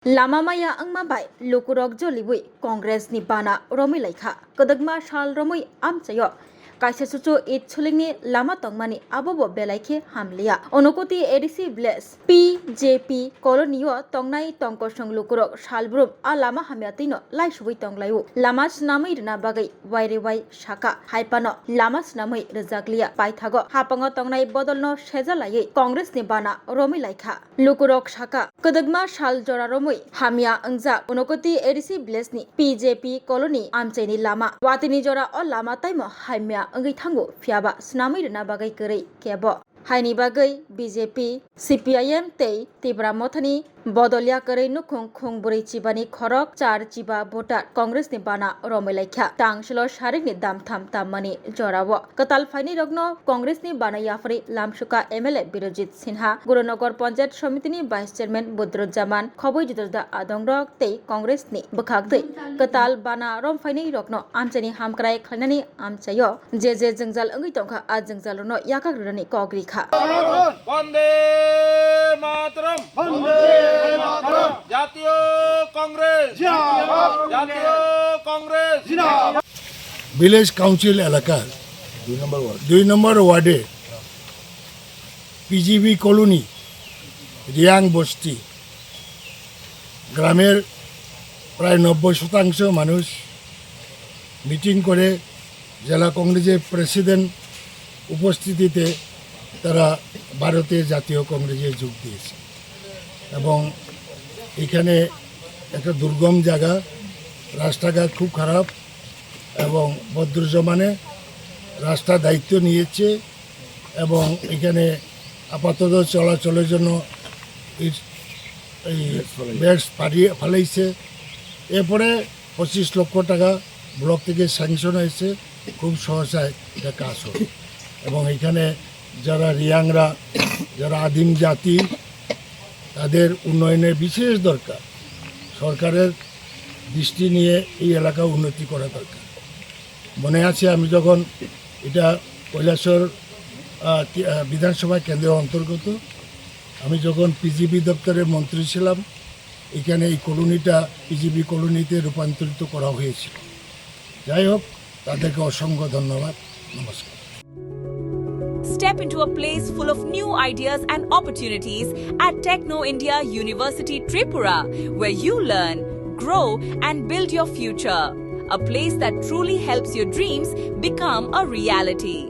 Lamamaya ang mabay, lukurok jolibui, Congress ni Bana, Romi Laika, Kodagma Shal Romi Amchayo. Kaisa sucu it chulingni lama tongmani abobo belaike hamlia onokoti edisi bless PJP kolonio tongnai tongkosong lukurok shalbrum a lama hamiatino laishui tonglayu lamas namai rna bagai wairewai shaka haipano lamas namai rejaklia paithago hapango tongnai bodolno sejalai Congress ni Bana Romi Laika lukurok shaka kodagma shal jora romoi hamia angja onokoti edisi bless ni PJP koloni amchaini lama watini jora o lama taimo hamia angai thango fiaba snamai rna bagai kerai kebo haini bagai BJP CPIM tei tibra mothani bodoliya kerai nukhung khungburi chibani khorok char chiba voter Congress ni Bana Romi Laika tangshilo sharik ni damtham tammani jorawo katal faini rogno Congress ni Bana yafri lamsuka MLA Birojit Sinha Gurunagar Panchayat Samiti ni Vice Chairman Budrujjaman khoboi jidorda adongrok tei Congress ni bukhagdei katal Bana rom faini rogno amchani hamkrai khalnani amchayo je jengjal angai tongkha a jengjalono yakak rani kogri kha Bande Mataram জাতীয় কংগ্রেস জাতীয় Congress village council এলাকার 2 নম্বর ওয়ার্ডে পিজিবি colony Reang বস্তি গ্রামের প্রায় 90% মানুষ meeting করে জেলা কংগ্রেসের প্রেসিডেন্ট উপস্থিতিতে তারা ভারতের জাতীয় কংগ্রেসে যোগ দিয়েছে এবং এখানে একটা দুর্গম জায়গা রাস্তাঘাট খুব খারাপ এবং বদরুজ্জামানে রাস্তার দায়িত্ব নিয়েছে এবং এখানে আপাতত চলাচলের জন্য এই বেডস ফালাইছে এরপরে 25 লক্ষ টাকা ব্লক থেকে স্যাংশন হয়েছে খুব সহসায় এটা কাজ হবে এবং এখানে যারা রিয়াংরা যারা আদিম জাতি তাদের উন্নয়নের বিশেষ দরকার সরকারের দৃষ্টি নিয়ে এই এলাকা উন্নতি করা দরকার মনে আছে আমি যখন এটা কৈলাসহর বিধানসভা কেন্দ্রের অন্তর্গত আমি যখন পিজিবি দপ্তরের মন্ত্রী ছিলাম এখানে এই কলোনিটা পিজিবি কলোনিতে রূপান্তরিত করা হয়েছিল যাই হোক তাদেরকে অসংখ্য ধন্যবাদ নমস্কার Step into a place full of new ideas and opportunities at Techno India University Tripura, where you learn, grow, and build your future. A place that truly helps your dreams become a reality.